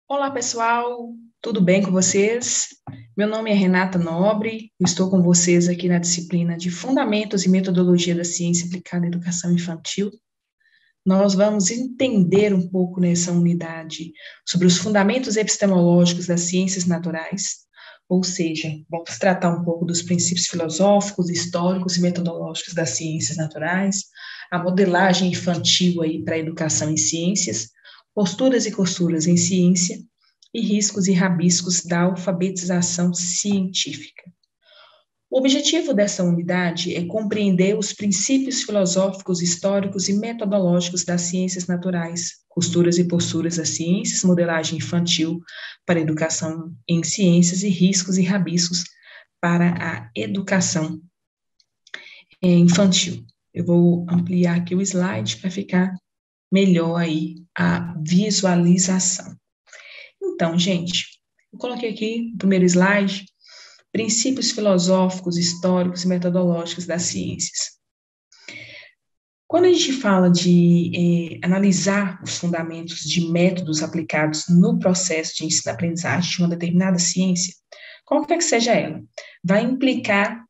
Olá, pessoal, tudo bem com vocês? Meu nome é Renata Nobre, eu estou com vocês aqui na disciplina de Fundamentos e Metodologia da Ciência Aplicada à Educação Infantil. Nós vamos entender um pouco nessa unidade sobre os fundamentos epistemológicos das ciências naturais, ou seja, vamos tratar um pouco dos princípios filosóficos, históricos e metodológicos das ciências naturais, a modelagem infantil aí para a educação em ciências, posturas e costuras em ciência e riscos e rabiscos da alfabetização científica. O objetivo dessa unidade é compreender os princípios filosóficos, históricos e metodológicos das ciências naturais, costuras e posturas das ciências, modelagem infantil para a educação em ciências e riscos e rabiscos para a educação infantil. Eu vou ampliar aqui o slide para ficar melhor aí a visualização. Então, gente, eu coloquei aqui o primeiro slide, princípios filosóficos, históricos e metodológicos das ciências. Quando a gente fala de analisar os fundamentos de métodos aplicados no processo de ensino-aprendizagem de uma determinada ciência, qualquer que seja ela, vai implicar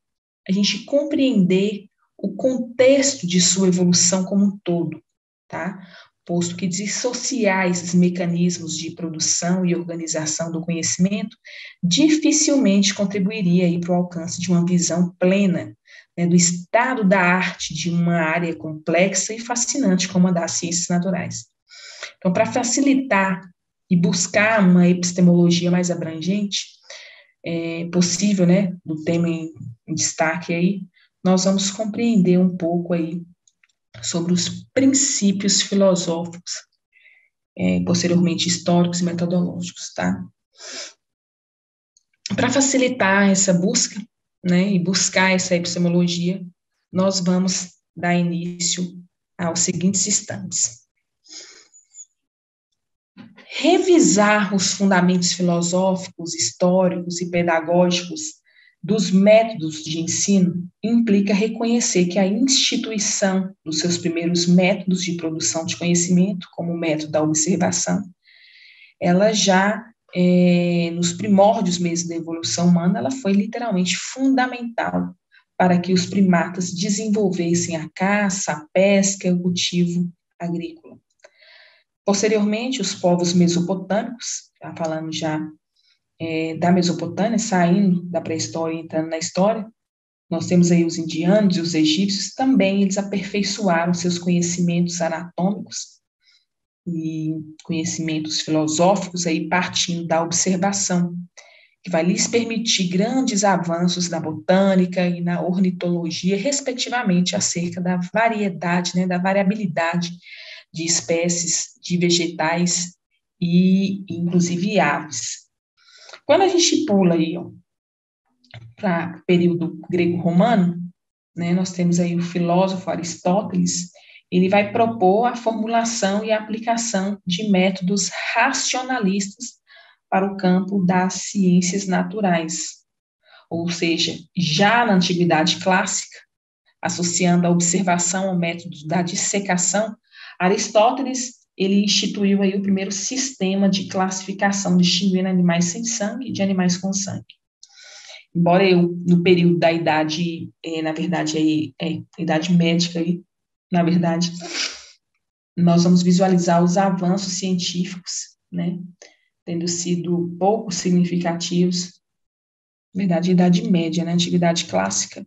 a gente compreender o contexto de sua evolução como um todo, tá? Posto que dissociar esses mecanismos de produção e organização do conhecimento dificilmente contribuiria para o alcance de uma visão plena, né, do estado da arte de uma área complexa e fascinante como a das ciências naturais. Então, para facilitar e buscar uma epistemologia mais abrangente, possível, né, do tema em destaque aí, nós vamos compreender um pouco aí sobre os princípios filosóficos, posteriormente históricos e metodológicos, tá? Para facilitar essa busca, né, e buscar essa epistemologia, nós vamos dar início aos seguintes instantes. Revisar os fundamentos filosóficos, históricos e pedagógicos dos métodos de ensino implica reconhecer que a instituição dos seus primeiros métodos de produção de conhecimento, como o método da observação, ela já, nos primórdios mesmo da evolução humana, ela foi literalmente fundamental para que os primatas desenvolvessem a caça, a pesca e o cultivo agrícola. Posteriormente, os povos mesopotâmicos, falando já da Mesopotâmia, saindo da pré-história e entrando na história, nós temos aí os indianos e os egípcios, também eles aperfeiçoaram seus conhecimentos anatômicos e conhecimentos filosóficos aí partindo da observação, que vai lhes permitir grandes avanços na botânica e na ornitologia, respectivamente, acerca da variedade, né, da variabilidade de espécies de vegetais e, inclusive, aves. Quando a gente pula aí para o período grego-romano, né, nós temos aí o filósofo Aristóteles, ele vai propor a formulação e a aplicação de métodos racionalistas para o campo das ciências naturais. Ou seja, já na antiguidade clássica, associando a observação ao método da dissecação, Aristóteles ele instituiu aí o primeiro sistema de classificação, distinguindo animais sem sangue de animais com sangue. Embora eu, no período da idade, na verdade, idade médica, na verdade, nós vamos visualizar os avanços científicos, né, tendo sido pouco significativos, na verdade, idade média, né, antiguidade clássica.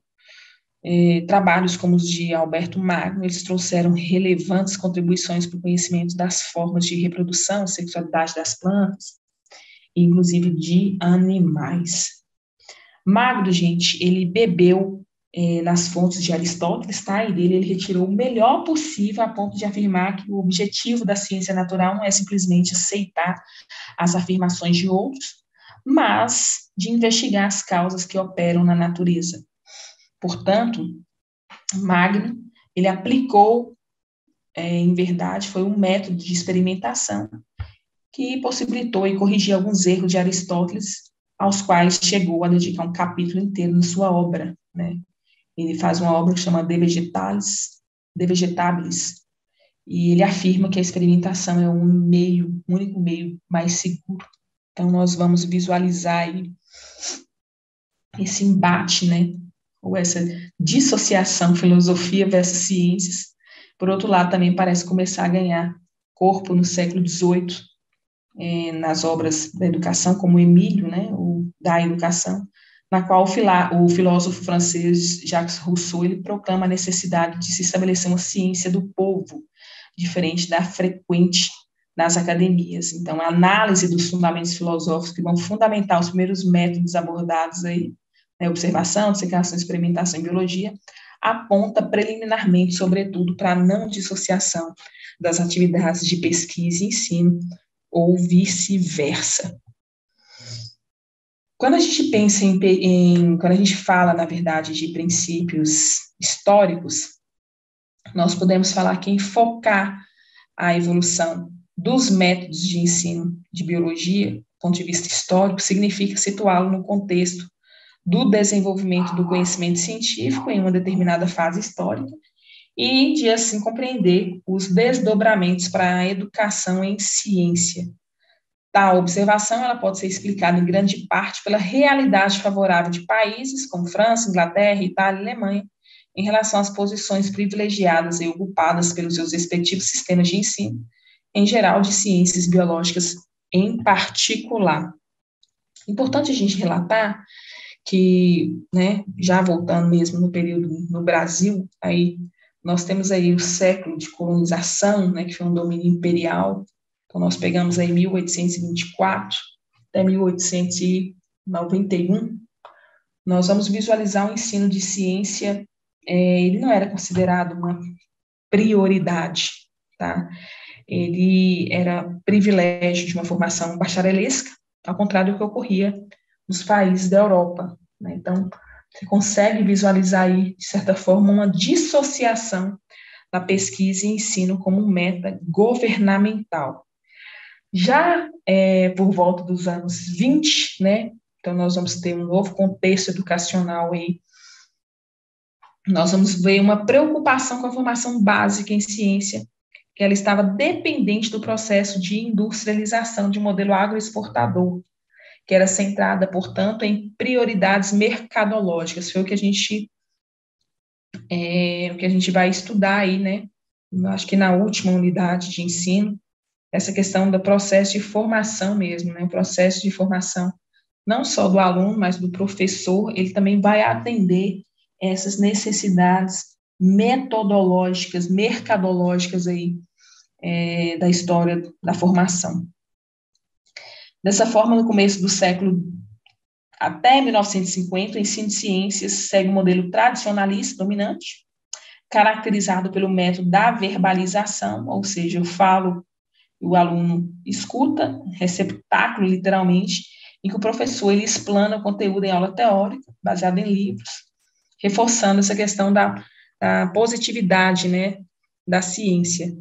Trabalhos como os de Alberto Magno, eles trouxeram relevantes contribuições para o conhecimento das formas de reprodução, sexualidade das plantas, inclusive de animais. Magno, gente, ele bebeu nas fontes de Aristóteles, tá? E dele ele retirou o melhor possível a ponto de afirmar que o objetivo da ciência natural não é simplesmente aceitar as afirmações de outros, mas de investigar as causas que operam na natureza. Portanto, Magno, ele aplicou, em verdade, foi um método de experimentação que possibilitou e corrigir alguns erros de Aristóteles, aos quais chegou a dedicar um capítulo inteiro na sua obra, né? Ele faz uma obra que chama De Vegetabilis, e ele afirma que a experimentação é o único meio mais seguro. Então, nós vamos visualizar aí esse embate, né, ou essa dissociação, filosofia versus ciências. Por outro lado, também parece começar a ganhar corpo no século XVIII, nas obras da educação, como Emílio, né, o da educação, na qual o filósofo francês Jacques Rousseau ele proclama a necessidade de se estabelecer uma ciência do povo, diferente da frequente nas academias. Então, a análise dos fundamentos filosóficos que vão fundamentar os primeiros métodos abordados aí, né, observação, dissecação, experimentação em biologia, aponta preliminarmente, sobretudo, para a não dissociação das atividades de pesquisa e ensino, ou vice-versa. Quando a gente pensa quando a gente fala, na verdade, de princípios históricos, nós podemos falar que enfocar a evolução dos métodos de ensino de biologia, do ponto de vista histórico, significa situá-lo no contexto do desenvolvimento do conhecimento científico em uma determinada fase histórica e de, assim, compreender os desdobramentos para a educação em ciência. Tal observação ela pode ser explicada em grande parte pela realidade favorável de países como França, Inglaterra, Itália e Alemanha em relação às posições privilegiadas e ocupadas pelos seus respectivos sistemas de ensino, em geral de ciências biológicas em particular. Importante a gente relatar que, né, já voltando mesmo no período no Brasil, aí nós temos aí o século de colonização, né, que foi um domínio imperial. Então, nós pegamos aí 1824 até 1891, nós vamos visualizar o ensino de ciência, ele não era considerado uma prioridade, tá? Ele era privilégio de uma formação bacharelesca, ao contrário do que ocorria nos países da Europa, né? Então, você consegue visualizar aí, de certa forma, uma dissociação da pesquisa e ensino como meta governamental. Já por volta dos anos 20, né, então nós vamos ter um novo contexto educacional aí, nós vamos ver uma preocupação com a formação básica em ciência, que ela estava dependente do processo de industrialização de um modelo agroexportador, que era centrada, portanto, em prioridades mercadológicas. Foi o que a gente vai estudar aí, né, acho que na última unidade de ensino, essa questão do processo de formação mesmo, né, o processo de formação não só do aluno, mas do professor, ele também vai atender essas necessidades metodológicas, mercadológicas aí, da história da formação. Dessa forma, no começo do século até 1950, o ensino de ciências segue um modelo tradicionalista dominante, caracterizado pelo método da verbalização, ou seja, eu falo, o aluno escuta, receptáculo, literalmente, em que o professor ele explana o conteúdo em aula teórica, baseado em livros, reforçando essa questão da positividade, né, da ciência.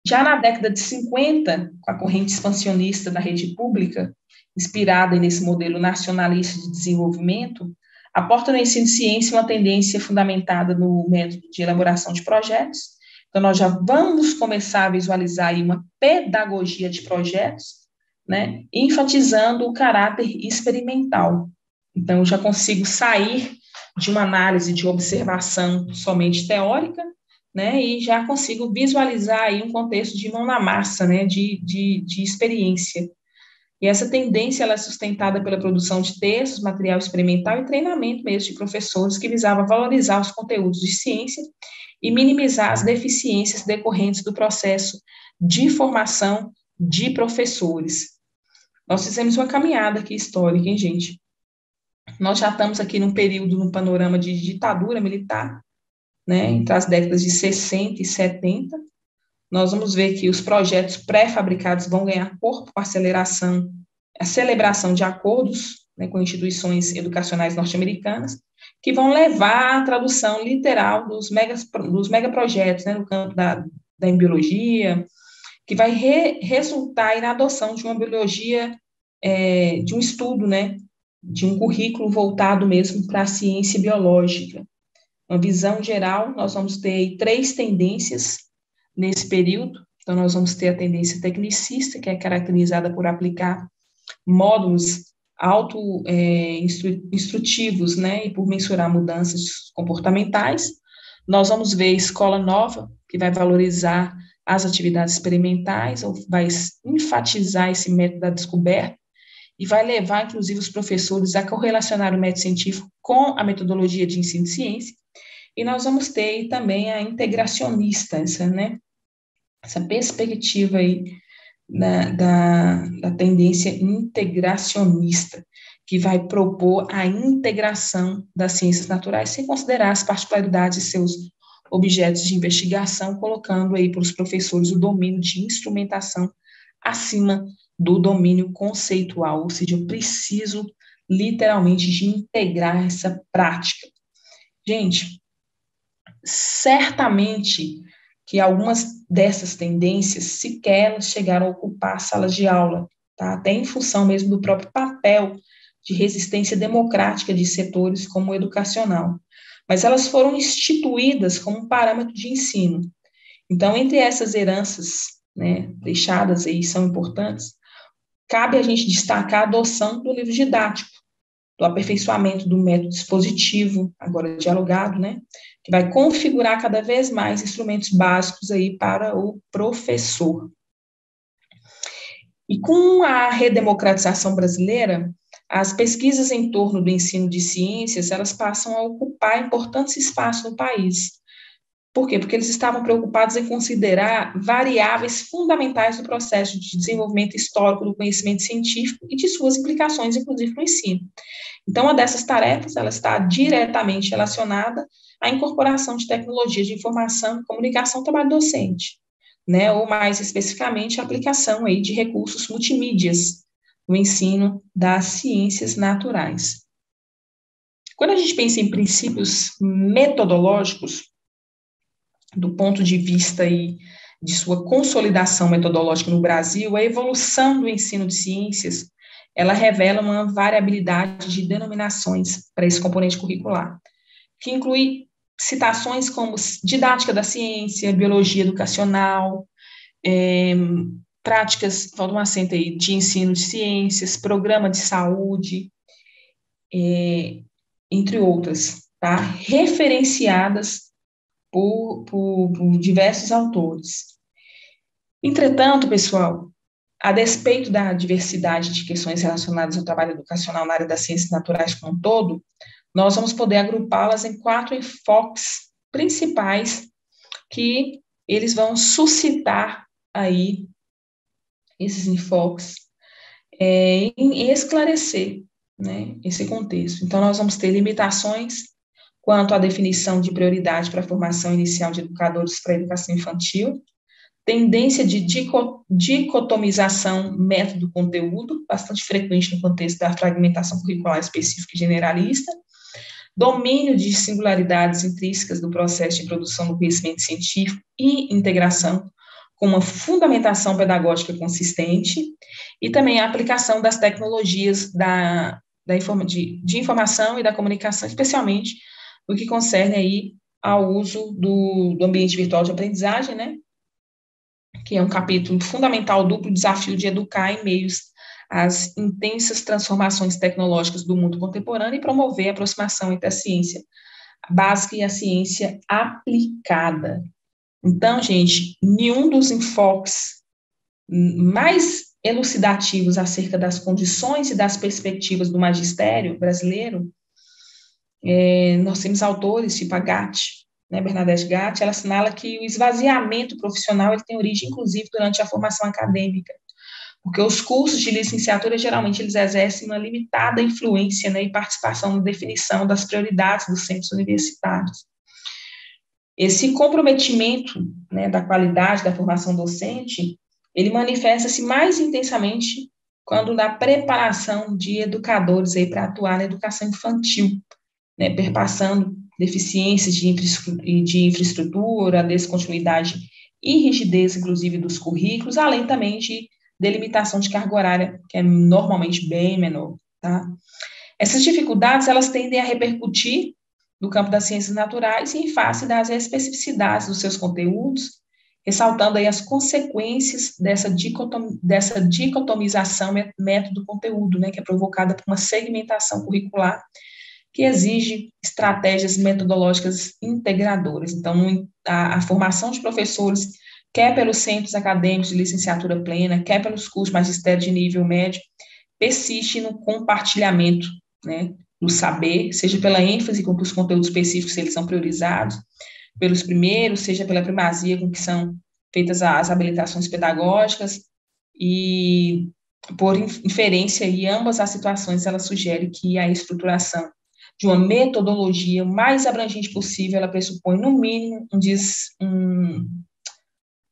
Já na década de 50, com a corrente expansionista da rede pública, inspirada nesse modelo nacionalista de desenvolvimento, aporta no ensino de ciência uma tendência fundamentada no método de elaboração de projetos. Então, nós já vamos começar a visualizar aí uma pedagogia de projetos, né, enfatizando o caráter experimental. Então, eu já consigo sair de uma análise de observação somente teórica, né, e já consigo visualizar aí um contexto de mão na massa, né, de experiência. E essa tendência ela é sustentada pela produção de textos, material experimental e treinamento mesmo de professores que visava valorizar os conteúdos de ciência e minimizar as deficiências decorrentes do processo de formação de professores. Nós fizemos uma caminhada aqui histórica, hein, gente? Nós já estamos aqui num período, num panorama de ditadura militar, né, entre as décadas de 60 e 70, nós vamos ver que os projetos pré-fabricados vão ganhar corpo com a celebração de acordos, né, com instituições educacionais norte-americanas, que vão levar à tradução literal dos megaprojetos, né, no campo da embriologia, que vai resultar na adoção de uma biologia, de um estudo, né, de um currículo voltado mesmo para a ciência biológica. Uma visão geral, nós vamos ter 3 tendências nesse período. Então, nós vamos ter a tendência tecnicista, que é caracterizada por aplicar módulos instrutivos, né, e por mensurar mudanças comportamentais. Nós vamos ver escola nova, que vai valorizar as atividades experimentais, ou vai enfatizar esse método da descoberta, e vai levar, inclusive, os professores a correlacionar o método científico com a metodologia de ensino de ciência. E nós vamos ter também a integracionista, essa perspectiva aí da tendência integracionista, que vai propor a integração das ciências naturais sem considerar as particularidades de seus objetos de investigação, colocando aí para os professores o domínio de instrumentação acima do domínio conceitual, ou seja, eu preciso literalmente de integrar essa prática. Gente, certamente que algumas dessas tendências sequer chegaram a ocupar salas de aula, tá? Até em função mesmo do próprio papel de resistência democrática de setores como o educacional. Mas elas foram instituídas como um parâmetro de ensino. Então, entre essas heranças, né, deixadas aí, são importantes, cabe a gente destacar a adoção do livro didático, do aperfeiçoamento do método dispositivo, agora dialogado, né, que vai configurar cada vez mais instrumentos básicos aí para o professor. E com a redemocratização brasileira, as pesquisas em torno do ensino de ciências, elas passam a ocupar importantes espaços no país. Por quê? Porque eles estavam preocupados em considerar variáveis fundamentais do processo de desenvolvimento histórico do conhecimento científico e de suas implicações, inclusive, no ensino. Então, uma dessas tarefas, ela está diretamente relacionada à incorporação de tecnologias de informação e comunicação ao trabalho docente, né? Ou, mais especificamente, a aplicação aí de recursos multimídias no ensino das ciências naturais. Quando a gente pensa em princípios metodológicos, do ponto de vista aí de sua consolidação metodológica no Brasil, a evolução do ensino de ciências, ela revela uma variabilidade de denominações para esse componente curricular, que inclui citações como didática da ciência, biologia educacional, práticas, falta um acento aí, de ensino de ciências, programa de saúde, entre outras, tá? Referenciadas por diversos autores. Entretanto, pessoal, a despeito da diversidade de questões relacionadas ao trabalho educacional na área das ciências naturais como um todo, nós vamos poder agrupá-las em 4 enfoques principais que eles vão suscitar aí esses enfoques em esclarecer, né, esse contexto. Então, nós vamos ter limitações quanto à definição de prioridade para a formação inicial de educadores para a educação infantil, tendência de dicotomização método-conteúdo, bastante frequente no contexto da fragmentação curricular específica e generalista, domínio de singularidades intrínsecas do processo de produção do conhecimento científico e integração com uma fundamentação pedagógica consistente, e também a aplicação das tecnologias de informação e da comunicação, especialmente no que concerne aí ao uso do ambiente virtual de aprendizagem, né, que é um capítulo fundamental, duplo desafio de educar em meios às intensas transformações tecnológicas do mundo contemporâneo e promover a aproximação entre a ciência básica e a ciência aplicada. Então, gente, nenhum dos enfoques mais elucidativos acerca das condições e das perspectivas do magistério brasileiro, nós temos autores tipo a Gatti, né, Bernadette Gatti, ela assinala que o esvaziamento profissional ele tem origem, inclusive, durante a formação acadêmica, porque os cursos de licenciatura, geralmente, eles exercem uma limitada influência, né, e participação na definição das prioridades dos centros universitários. Esse comprometimento, né, da qualidade da formação docente, ele manifesta-se mais intensamente quando na preparação de educadores para atuar na educação infantil, né, perpassando deficiências de infraestrutura, descontinuidade e rigidez, inclusive, dos currículos, além também de delimitação de carga horária, que é normalmente bem menor, tá? Essas dificuldades, elas tendem a repercutir no campo das ciências naturais e em face das especificidades dos seus conteúdos ressaltando aí as consequências dessa dicotomização método-conteúdo, né, que é provocada por uma segmentação curricular que exige estratégias metodológicas integradoras. Então, a formação de professores, quer pelos centros acadêmicos de licenciatura plena, quer pelos cursos de magistério de nível médio, persiste no compartilhamento, né, do saber, seja pela ênfase com que os conteúdos específicos eles são priorizados, pelos primeiros, seja pela primazia com que são feitas as habilitações pedagógicas, e por inferência, e ambas as situações, ela sugere que a estruturação de uma metodologia mais abrangente possível, ela pressupõe, no mínimo,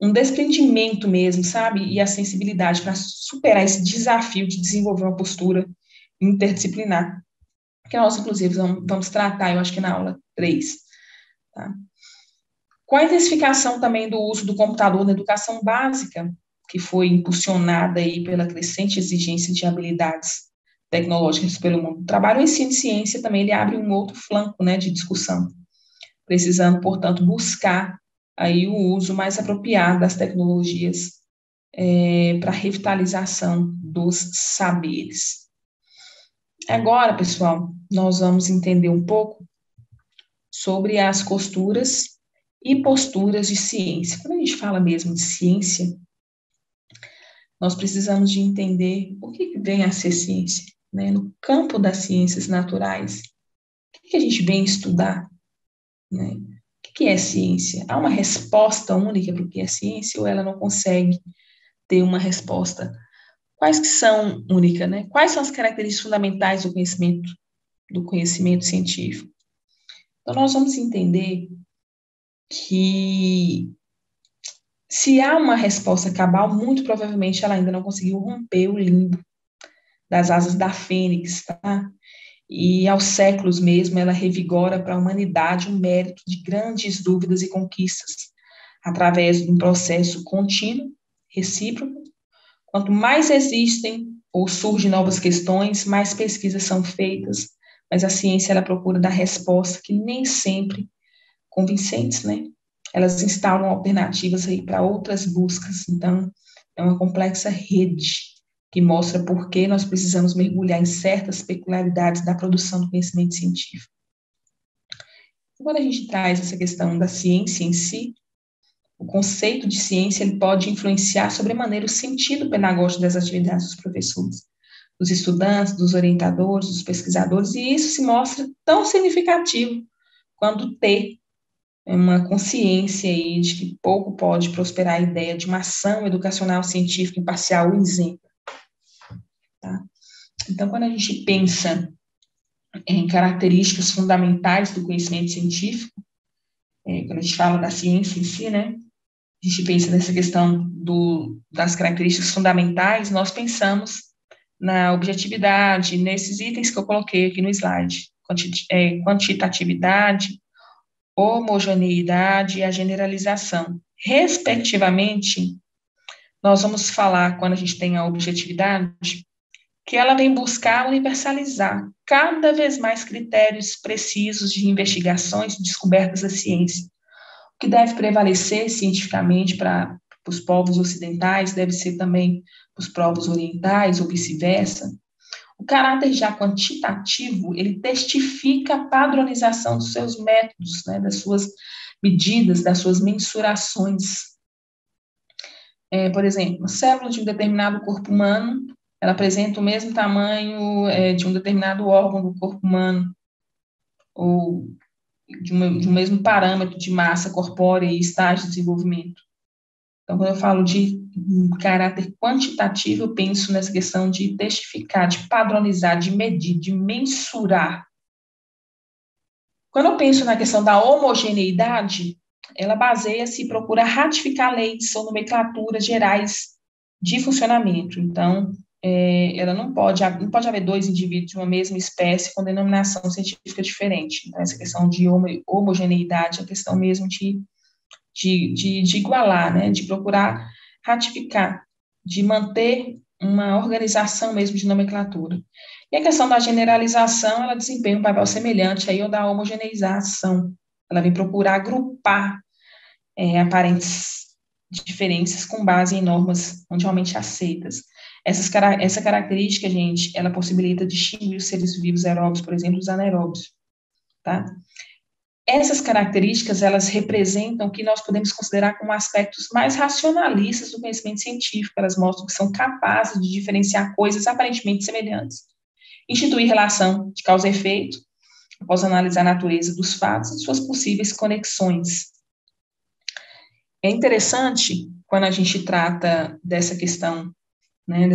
um desprendimento mesmo, sabe? E a sensibilidade para superar esse desafio de desenvolver uma postura interdisciplinar, que nós, inclusive, vamos tratar, eu acho que na aula 3. Tá? Com a intensificação também do uso do computador na educação básica, que foi impulsionada aí pela crescente exigência de habilidades tecnológicas pelo mundo do trabalho, o ensino de ciência também ele abre um outro flanco, né, de discussão, precisando, portanto, buscar aí o uso mais apropriado das tecnologias para a revitalização dos saberes. Agora, pessoal, nós vamos entender um pouco sobre as costuras e posturas de ciência. Quando a gente fala mesmo de ciência, nós precisamos de entender o que vem a ser ciência, né? No campo das ciências naturais, o que a gente vem estudar, né? O que é ciência? Há uma resposta única para o que é ciência ou ela não consegue ter uma resposta? Quais que são únicas, né? Quais são as características fundamentais do conhecimento científico? Então, nós vamos entender que se há uma resposta cabal, muito provavelmente ela ainda não conseguiu romper o limbo das asas da fênix, tá? E aos séculos mesmo ela revigora para a humanidade o mérito de grandes dúvidas e conquistas, através de um processo contínuo, recíproco. Quanto mais existem ou surgem novas questões, mais pesquisas são feitas, mas a ciência ela procura dar resposta que nem sempre convincentes, né? Elas instauram alternativas aí para outras buscas. Então, é uma complexa rede que mostra por que nós precisamos mergulhar em certas peculiaridades da produção do conhecimento científico. Quando a gente traz essa questão da ciência em si, o conceito de ciência ele pode influenciar sobremaneira o sentido pedagógico das atividades dos professores, dos estudantes, dos orientadores, dos pesquisadores, e isso se mostra tão significativo quanto ter uma consciência aí de que pouco pode prosperar a ideia de uma ação educacional científica imparcial e isenta. Tá? Então, quando a gente pensa em características fundamentais do conhecimento científico, quando a gente fala da ciência em si, né, a gente pensa nessa questão das características fundamentais, nós pensamos na objetividade, nesses itens que eu coloquei aqui no slide, quantitatividade, homogeneidade e a generalização. Respectivamente, nós vamos falar, quando a gente tem a objetividade, que ela vem buscar universalizar cada vez mais critérios precisos de investigações e descobertas da ciência. O que deve prevalecer cientificamente para os povos ocidentais deve ser também para os povos orientais ou vice-versa. O caráter já quantitativo, ele testifica a padronização dos seus métodos, né, das suas medidas, das suas mensurações. Por exemplo, uma célula de um determinado corpo humano, ela apresenta o mesmo tamanho de um determinado órgão do corpo humano, ou de um mesmo parâmetro de massa corpórea e estágio de desenvolvimento. Então, quando eu falo de caráter quantitativo, eu penso nessa questão de testificar, de padronizar, de medir, de mensurar. Quando eu penso na questão da homogeneidade, ela baseia-se e procura ratificar leis ou nomenclaturas gerais de funcionamento. Então, ela não pode haver dois indivíduos de uma mesma espécie com denominação científica diferente. Então, essa questão de homogeneidade é a questão mesmo de igualar, né, de procurar ratificar, de manter uma organização mesmo de nomenclatura. E a questão da generalização, ela desempenha um papel semelhante aí ao da homogeneização. Ela vem procurar agrupar aparentes diferenças com base em normas mundialmente aceitas. Essa característica, gente, ela possibilita distinguir os seres vivos aeróbios, por exemplo, dos anaeróbios, tá? Essas características, elas representam o que nós podemos considerar como aspectos mais racionalistas do conhecimento científico. Elas mostram que são capazes de diferenciar coisas aparentemente semelhantes, instituir relação de causa e efeito, após analisar a natureza dos fatos e suas possíveis conexões. É interessante, quando a gente trata dessa questão, né,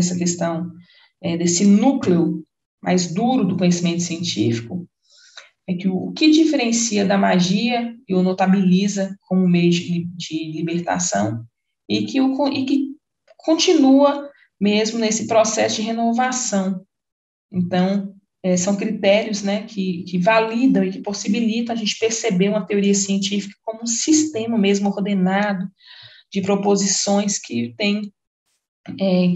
desse núcleo mais duro do conhecimento científico, é que o que diferencia da magia e o notabiliza como meio de libertação e que continua mesmo nesse processo de renovação. Então, são critérios, né, que validam e que possibilitam a gente perceber uma teoria científica como um sistema mesmo ordenado de proposições que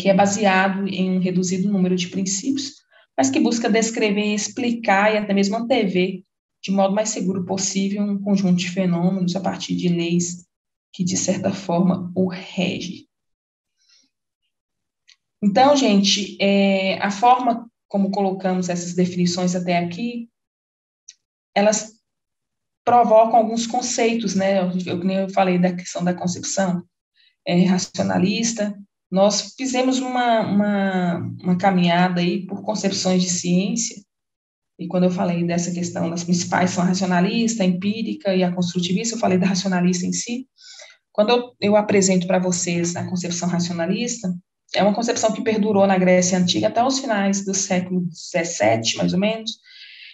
é baseado em um reduzido número de princípios, mas que busca descrever, explicar e até mesmo antever de modo mais seguro possível um conjunto de fenômenos a partir de leis que, de certa forma, o rege. Então, gente, a forma como colocamos essas definições até aqui, elas provocam alguns conceitos, né? Eu falei da questão da concepção racionalista. Nós fizemos uma caminhada aí por concepções de ciência, e quando eu falei dessa questão, das principais são a racionalista, a empírica e a construtivista, eu falei da racionalista em si. Quando eu apresento para vocês a concepção racionalista, é uma concepção que perdurou na Grécia Antiga até os finais do século XVII, mais ou menos,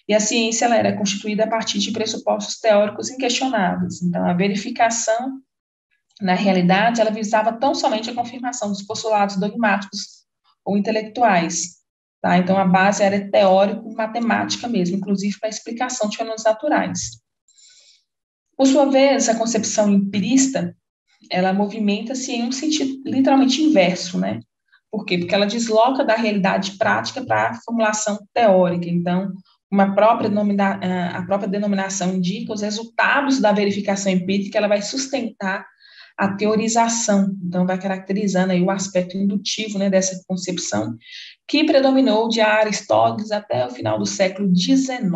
e a ciência ela era constituída a partir de pressupostos teóricos inquestionáveis. Então, a verificação, na realidade, ela visava tão somente a confirmação dos postulados dogmáticos ou intelectuais. Tá? Então, a base era teórico-matemática mesmo, inclusive para a explicação de fenômenos naturais. Por sua vez, a concepção empirista, ela movimenta-se em um sentido literalmente inverso, né? Por quê? Porque ela desloca da realidade prática para a formulação teórica. Então, a própria denominação indica os resultados da verificação empírica, ela vai sustentar a teorização, então vai caracterizando aí o aspecto indutivo, né, dessa concepção, que predominou de Aristóteles até o final do século XIX.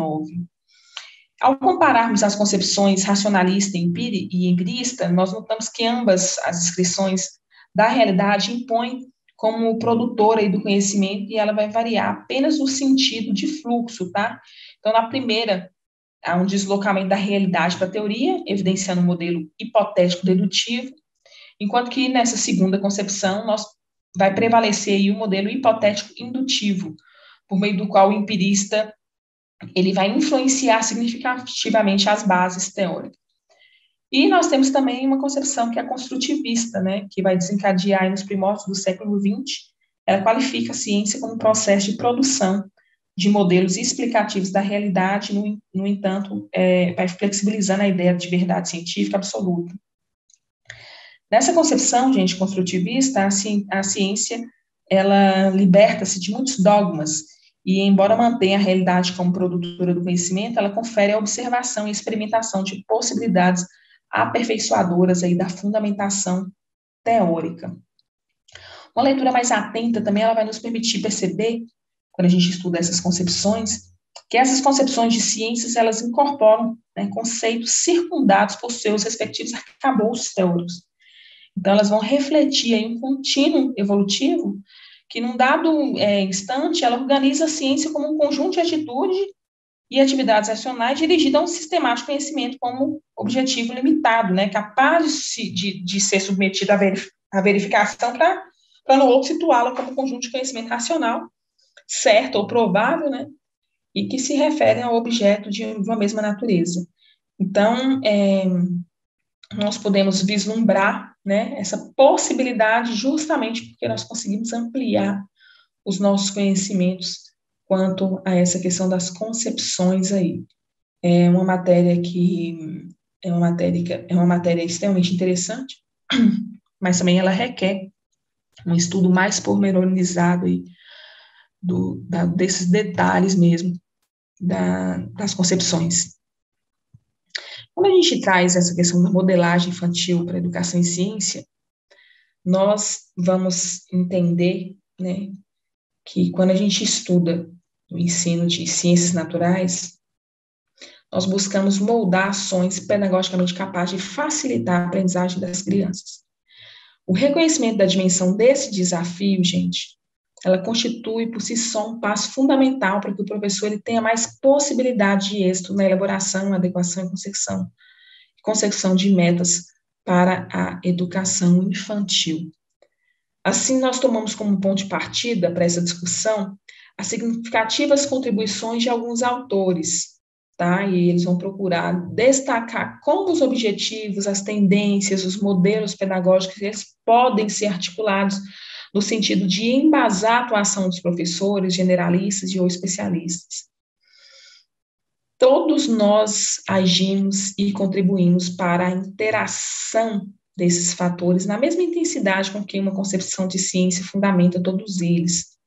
Ao compararmos as concepções racionalista e empirista, nós notamos que ambas as descrições da realidade impõem como produtora aí do conhecimento, e ela vai variar apenas no sentido de fluxo, tá? Então, na primeira, há um deslocamento da realidade para a teoria, evidenciando um modelo hipotético dedutivo, enquanto que nessa segunda concepção vai prevalecer aí o modelo hipotético indutivo, por meio do qual o empirista ele vai influenciar significativamente as bases teóricas. E nós temos também uma concepção que é a construtivista, né, que vai desencadear aí nos primórdios do século XX. Ela qualifica a ciência como um processo de produção de modelos explicativos da realidade, no entanto, vai flexibilizando a ideia de verdade científica absoluta. Nessa concepção, gente, construtivista, a ciência, ela liberta-se de muitos dogmas e, embora mantenha a realidade como produtora do conhecimento, ela confere a observação e experimentação de possibilidades aperfeiçoadoras aí da fundamentação teórica. Uma leitura mais atenta também, ela vai nos permitir perceber, quando a gente estuda essas concepções, que essas concepções de ciências, elas incorporam, né, conceitos circundados por seus respectivos arcabouços teóricos. Então, elas vão refletir em um contínuo evolutivo que, num dado instante, ela organiza a ciência como um conjunto de atitudes e atividades racionais dirigida a um sistemático conhecimento como objetivo limitado, né, capaz de ser submetido à verificação para no outro situá-la como um conjunto de conhecimento racional, certo ou provável, né, e que se referem ao objeto de uma mesma natureza. Então, nós podemos vislumbrar, né, essa possibilidade justamente porque nós conseguimos ampliar os nossos conhecimentos quanto a essa questão das concepções aí. É uma matéria extremamente interessante, mas também ela requer um estudo mais pormenorizado aí desses detalhes mesmo das concepções. Quando a gente traz essa questão da modelagem infantil para a educação em ciência, nós vamos entender, né, que quando a gente estuda o ensino de ciências naturais, nós buscamos moldar ações pedagogicamente capazes de facilitar a aprendizagem das crianças. O reconhecimento da dimensão desse desafio, gente, ela constitui por si só um passo fundamental para que o professor ele tenha mais possibilidade de êxito na elaboração, adequação e consecução de metas para a educação infantil. Assim, nós tomamos como ponto de partida para essa discussão as significativas contribuições de alguns autores, tá? E eles vão procurar destacar como os objetivos, as tendências, os modelos pedagógicos, eles podem ser articulados no sentido de embasar a atuação dos professores, generalistas e ou especialistas. Todos nós agimos e contribuímos para a interação desses fatores na mesma intensidade com que uma concepção de ciência fundamenta todos eles,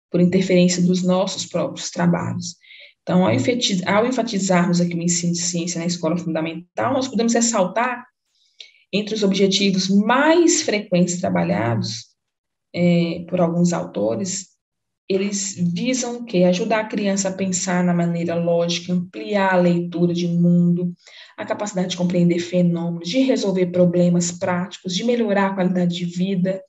por interferência dos nossos próprios trabalhos. Então, ao enfatizarmos aqui o ensino de ciência na escola fundamental, nós podemos ressaltar, entre os objetivos mais frequentes trabalhados por alguns autores, eles visam o quê? Ajudar a criança a pensar na maneira lógica, ampliar a leitura de mundo, a capacidade de compreender fenômenos, de resolver problemas práticos, de melhorar a qualidade de vida,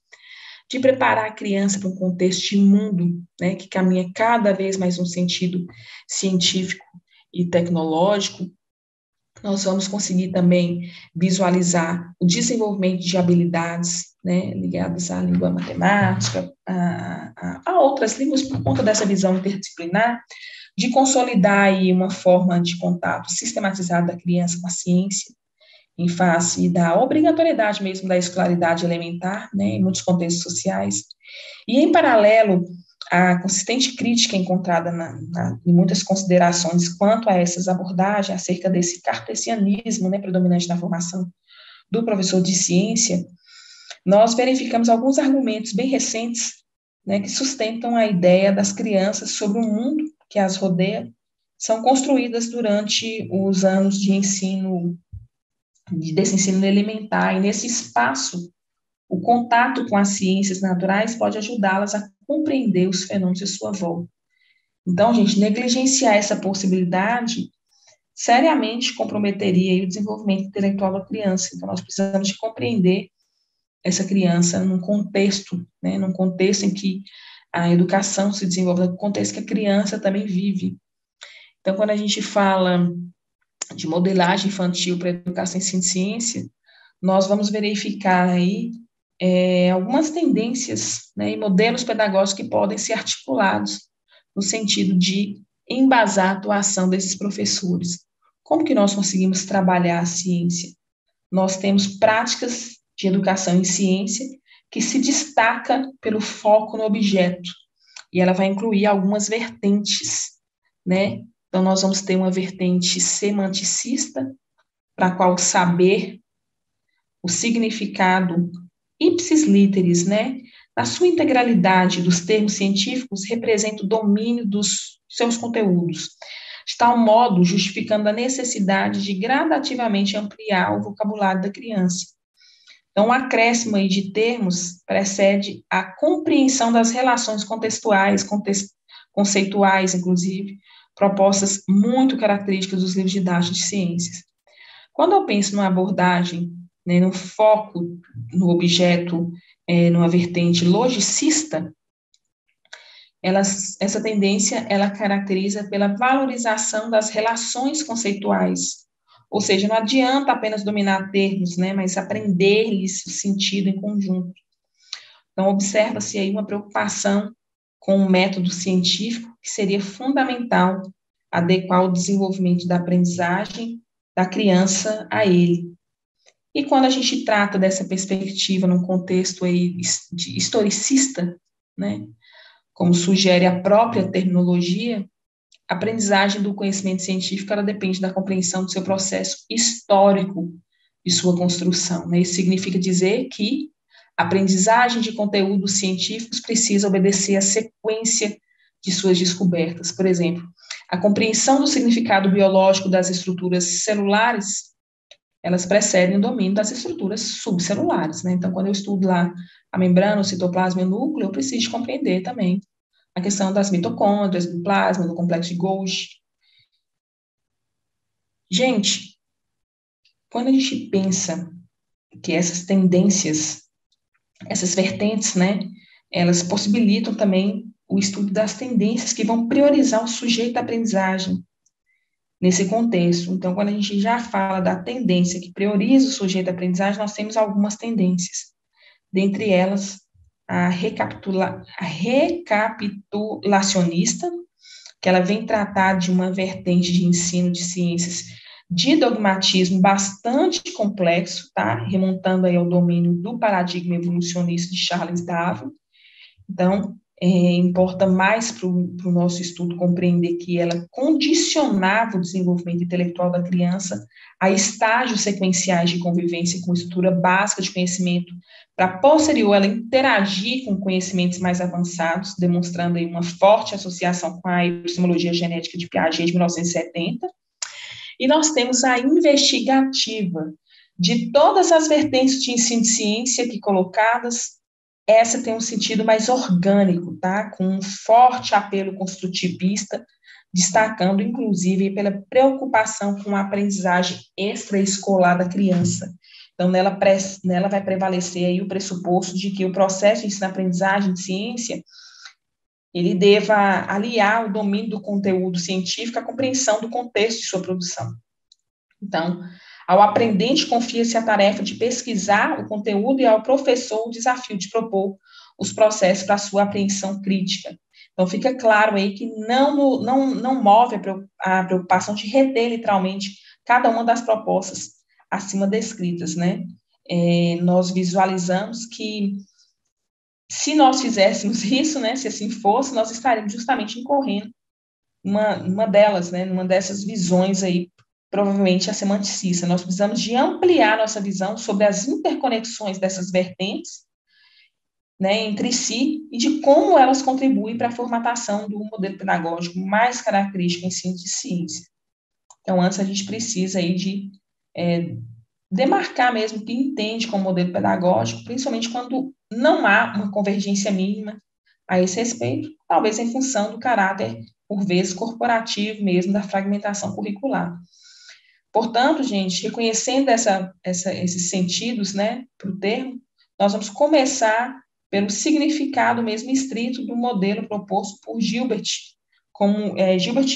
de preparar a criança para um contexto de mundo, né, que caminha cada vez mais no sentido científico e tecnológico. Nós vamos conseguir também visualizar o desenvolvimento de habilidades, né, ligadas à língua matemática, a outras línguas, por conta dessa visão interdisciplinar, de consolidar aí uma forma de contato sistematizado da criança com a ciência, em face da obrigatoriedade mesmo da escolaridade elementar, né, em muitos contextos sociais. E, em paralelo, a consistente crítica encontrada em muitas considerações quanto a essas abordagens, acerca desse cartesianismo, né, predominante na formação do professor de ciência, nós verificamos alguns argumentos bem recentes, né, que sustentam a ideia das crianças sobre o mundo que as rodeia, são construídas durante os anos de ensino, desse ensino elementar, e nesse espaço, o contato com as ciências naturais pode ajudá-las a compreender os fenômenos à sua volta. Então, gente, negligenciar essa possibilidade seriamente comprometeria o desenvolvimento intelectual da criança. Então, nós precisamos de compreender essa criança num contexto, né, num contexto em que a educação se desenvolve, num contexto que a criança também vive. Então, quando a gente fala de modelagem infantil para educação em ciência, nós vamos verificar aí algumas tendências, né, e modelos pedagógicos que podem ser articulados no sentido de embasar a atuação desses professores. Como que nós conseguimos trabalhar a ciência? Nós temos práticas de educação em ciência que se destaca pelo foco no objeto, e ela vai incluir algumas vertentes, né? Então, nós vamos ter uma vertente semanticista, para a qual o saber, o significado, ipsis literis, né, na sua integralidade dos termos científicos, representa o domínio dos seus conteúdos, de tal modo justificando a necessidade de gradativamente ampliar o vocabulário da criança. Então, o acréscimo aí de termos precede a compreensão das relações contextuais, conceituais, inclusive, propostas muito características dos livros didáticos de ciências. Quando eu penso numa abordagem, né, no foco no objeto, numa vertente logicista, essa tendência ela caracteriza pela valorização das relações conceituais, ou seja, não adianta apenas dominar termos, né, mas aprender-lhes o sentido em conjunto. Então, observa-se aí uma preocupação com o método científico, que seria fundamental adequar o desenvolvimento da aprendizagem da criança a ele. E quando a gente trata dessa perspectiva num contexto aí historicista, né, como sugere a própria terminologia, a aprendizagem do conhecimento científico ela depende da compreensão do seu processo histórico de sua construção, né? Isso significa dizer que a aprendizagem de conteúdos científicos precisa obedecer à sequência de suas descobertas. Por exemplo, a compreensão do significado biológico das estruturas celulares elas precedem o domínio das estruturas subcelulares, né? Então, quando eu estudo lá a membrana, o citoplasma e o núcleo, eu preciso compreender também a questão das mitocôndrias, do plasma, do complexo de Golgi. Gente, quando a gente pensa que essas tendências, essas vertentes, né, elas possibilitam também o estudo das tendências que vão priorizar o sujeito da aprendizagem nesse contexto. Então, quando a gente já fala da tendência que prioriza o sujeito da aprendizagem, nós temos algumas tendências. Dentre elas, a recapitulacionista, que ela vem tratar de uma vertente de ensino de ciências de dogmatismo bastante complexo, tá? Remontando aí ao domínio do paradigma evolucionista de Charles Darwin. Então, importa mais para o nosso estudo compreender que ela condicionava o desenvolvimento intelectual da criança a estágios sequenciais de convivência com estrutura básica de conhecimento, para posterior ela interagir com conhecimentos mais avançados, demonstrando aí uma forte associação com a epistemologia genética de Piaget de 1970. E nós temos a investigativa, de todas as vertentes de ensino de ciência aqui colocadas, essa tem um sentido mais orgânico, tá? Com um forte apelo construtivista, destacando, inclusive, pela preocupação com a aprendizagem extraescolar da criança. Então, nela vai prevalecer aí o pressuposto de que o processo de ensino-aprendizagem de ciência, ele deva aliar o domínio do conteúdo científico à compreensão do contexto de sua produção. Então, ao aprendente confia-se a tarefa de pesquisar o conteúdo e ao professor o desafio de propor os processos para a sua apreensão crítica. Então, fica claro aí que não move a preocupação de reter, literalmente, cada uma das propostas acima descritas, né? Nós visualizamos que, se nós fizéssemos isso, né, se assim fosse, nós estaríamos justamente incorrendo uma delas, né, numa dessas visões aí, provavelmente a semanticista. Nós precisamos de ampliar nossa visão sobre as interconexões dessas vertentes, né, entre si, e de como elas contribuem para a formatação do modelo pedagógico mais característico em ensino de ciência. Então, antes a gente precisa aí de demarcar mesmo o que entende como modelo pedagógico, principalmente quando não há uma convergência mínima a esse respeito, talvez em função do caráter, por vezes, corporativo mesmo, da fragmentação curricular. Portanto, gente, reconhecendo esses sentidos, né, para o termo, nós vamos começar pelo significado mesmo estrito do modelo proposto por Gilbert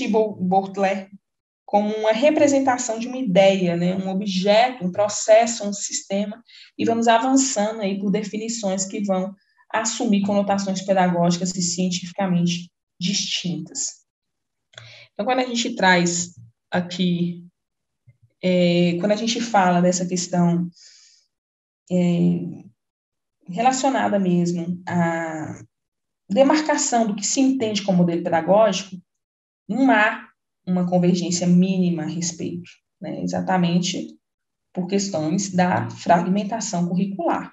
e Baudelaire, como uma representação de uma ideia, né, um objeto, um processo, um sistema, e vamos avançando aí por definições que vão assumir conotações pedagógicas e cientificamente distintas. Então, quando a gente traz aqui, quando a gente fala dessa questão relacionada mesmo à demarcação do que se entende como modelo pedagógico, não há uma convergência mínima a respeito, né, exatamente por questões da fragmentação curricular,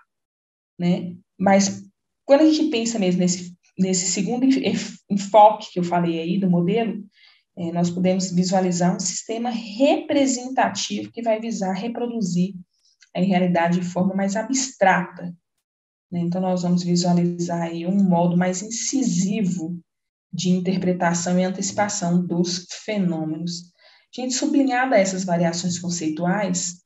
né? Mas quando a gente pensa mesmo nesse segundo enfoque que eu falei aí do modelo, nós podemos visualizar um sistema representativo que vai visar reproduzir a realidade de forma mais abstrata, né? Então, nós vamos visualizar aí um modo mais incisivo de interpretação e antecipação dos fenômenos. Gente, sublinhada essas variações conceituais,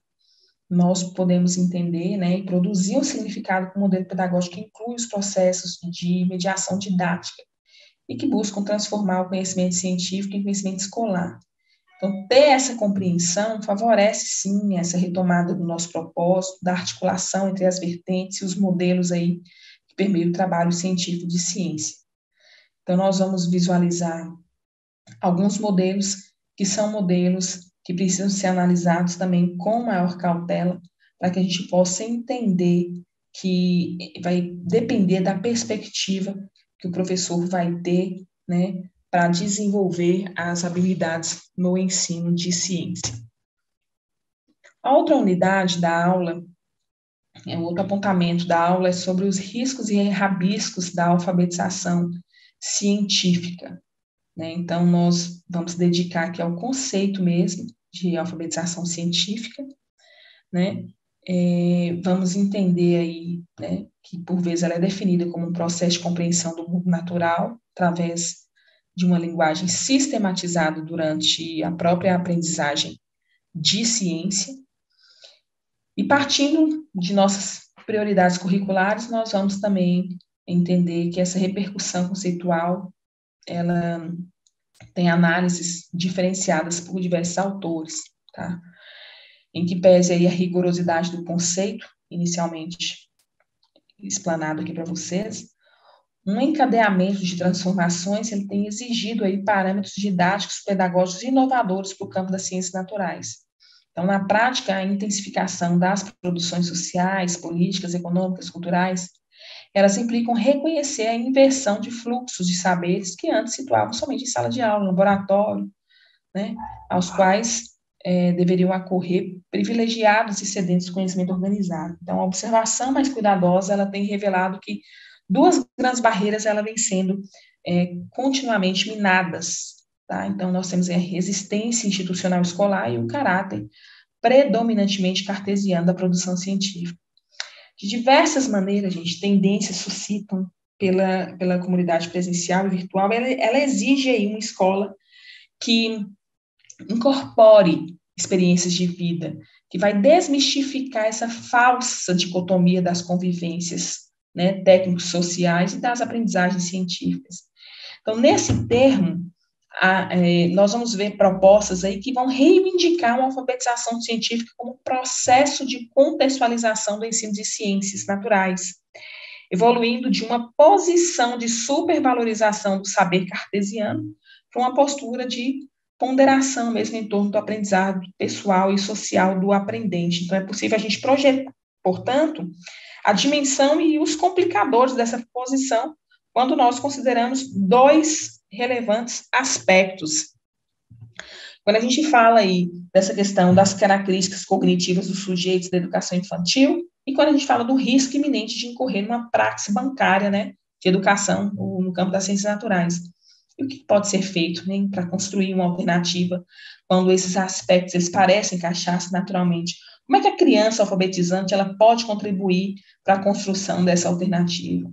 nós podemos entender, né, e produzir um significado com o modelo pedagógico que inclui os processos de mediação didática e que buscam transformar o conhecimento científico em conhecimento escolar. Então, ter essa compreensão favorece, sim, essa retomada do nosso propósito, da articulação entre as vertentes e os modelos aí que permeiam o trabalho científico de ciência. Então, nós vamos visualizar alguns modelos que são modelos que precisam ser analisados também com maior cautela, para que a gente possa entender que vai depender da perspectiva que o professor vai ter, né, para desenvolver as habilidades no ensino de ciência. A outra unidade da aula, o outro apontamento da aula é sobre os riscos e rabiscos da alfabetização científica, né? Então, nós vamos dedicar aqui ao conceito mesmo de alfabetização científica, né? Vamos entender aí, né, que por vezes ela é definida como um processo de compreensão do mundo natural, através de uma linguagem sistematizada durante a própria aprendizagem de ciência. E partindo de nossas prioridades curriculares, nós vamos também entender que essa repercussão conceitual, ela tem análises diferenciadas por diversos autores, tá? Em que pese aí a rigorosidade do conceito, inicialmente explanado aqui para vocês, um encadeamento de transformações ele tem exigido aí parâmetros didáticos, pedagógicos inovadores para o campo das ciências naturais. Então, na prática, a intensificação das produções sociais, políticas, econômicas, culturais, elas implicam reconhecer a inversão de fluxos de saberes que antes situavam somente em sala de aula, laboratório, né, aos quais deveriam ocorrer privilegiados e excedentes de conhecimento organizado. Então, a observação mais cuidadosa, ela tem revelado que duas grandes barreiras, ela vem sendo continuamente minadas, tá? Então, nós temos a resistência institucional escolar e o caráter predominantemente cartesiano da produção científica. De diversas maneiras, gente, tendências suscitam pela comunidade presencial e virtual, ela exige aí uma escola que incorpore experiências de vida, que vai desmistificar essa falsa dicotomia das convivências, né, técnicos sociais e das aprendizagens científicas. Então, nesse termo, nós vamos ver propostas aí que vão reivindicar uma alfabetização científica como processo de contextualização do ensino de ciências naturais, evoluindo de uma posição de supervalorização do saber cartesiano para uma postura de ponderação mesmo em torno do aprendizado pessoal e social do aprendente. Então, é possível a gente projetar, portanto, a dimensão e os complicadores dessa posição quando nós consideramos dois relevantes aspectos. Quando a gente fala aí dessa questão das características cognitivas dos sujeitos da educação infantil, e quando a gente fala do risco iminente de incorrer numa praxe bancária, né, de educação no campo das ciências naturais. E o que pode ser feito, né, para construir uma alternativa quando esses aspectos eles parecem encaixar-se naturalmente? Como é que a criança alfabetizante ela pode contribuir para a construção dessa alternativa?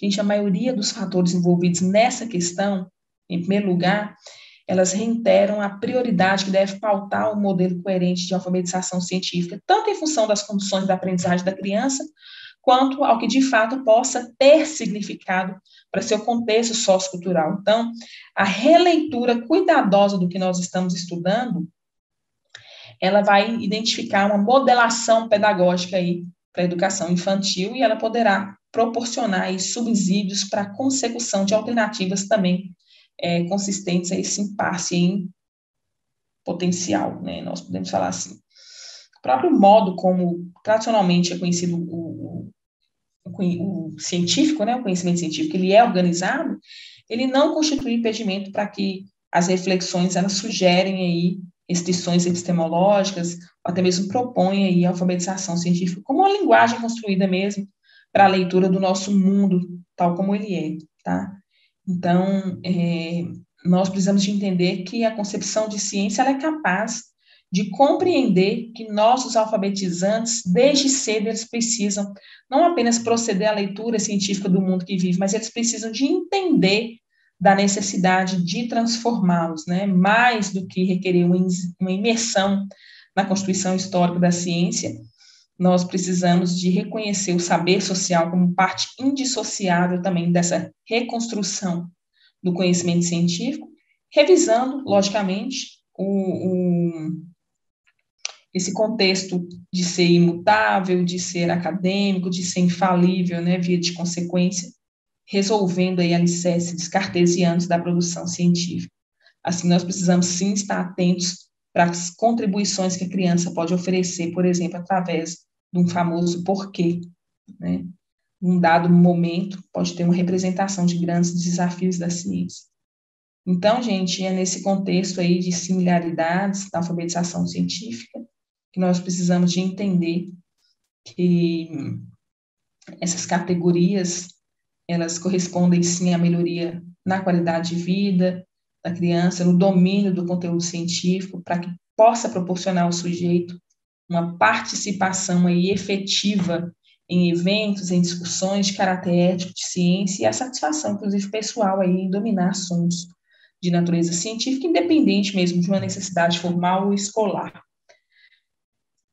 Gente, a maioria dos fatores envolvidos nessa questão, em primeiro lugar, elas reiteram a prioridade que deve pautar o modelo coerente de alfabetização científica, tanto em função das condições da aprendizagem da criança, quanto ao que de fato possa ter significado para seu contexto sociocultural. Então, a releitura cuidadosa do que nós estamos estudando, ela vai identificar uma modelação pedagógica aí para a educação infantil e ela poderá proporcionar aí subsídios para a consecução de alternativas também consistentes a esse impasse em potencial, né? Nós podemos falar assim. O próprio modo como tradicionalmente é conhecido o científico, né, o conhecimento científico, ele é organizado, ele não constitui impedimento para que as reflexões, elas sugerem aí restrições epistemológicas, ou até mesmo propõem aí a alfabetização científica como uma linguagem construída mesmo para a leitura do nosso mundo, tal como ele é, tá? Então, nós precisamos de entender que a concepção de ciência ela é capaz de compreender que nossos alfabetizantes, desde cedo, eles precisam não apenas proceder à leitura científica do mundo que vive, mas eles precisam de entender da necessidade de transformá-los, né? Mais do que requerer uma imersão na constituição histórica da ciência, nós precisamos de reconhecer o saber social como parte indissociável também dessa reconstrução do conhecimento científico, revisando, logicamente, esse contexto de ser imutável, de ser acadêmico, de ser infalível, né, via de consequência, resolvendo aí alicerces cartesianos da produção científica. Assim, nós precisamos sim estar atentos para as contribuições que a criança pode oferecer, por exemplo, através de um famoso porquê, né? Num dado momento, pode ter uma representação de grandes desafios da ciência. Então, gente, é nesse contexto aí de similaridades da alfabetização científica que nós precisamos de entender que essas categorias, elas correspondem sim à melhoria na qualidade de vida da criança, no domínio do conteúdo científico, para que possa proporcionar ao sujeito uma participação aí efetiva em eventos, em discussões de caráter ético, de ciência, e a satisfação, inclusive, pessoal aí em dominar assuntos de natureza científica, independente mesmo de uma necessidade formal ou escolar.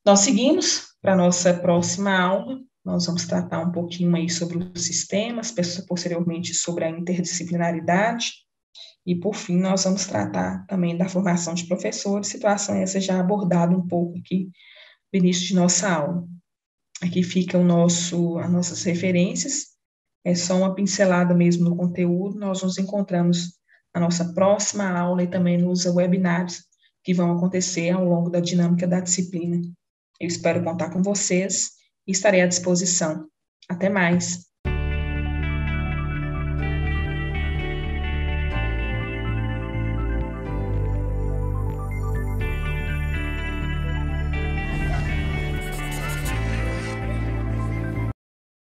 Nós seguimos para a nossa próxima aula, nós vamos tratar um pouquinho aí sobre os sistemas, posteriormente sobre a interdisciplinaridade, e por fim nós vamos tratar também da formação de professores, situação essa já abordada um pouco aqui no início de nossa aula. Aqui ficam as nossas referências, é só uma pincelada mesmo no conteúdo, nós nos encontramos na nossa próxima aula e também nos webinários que vão acontecer ao longo da dinâmica da disciplina. Eu espero contar com vocês e estarei à disposição. Até mais!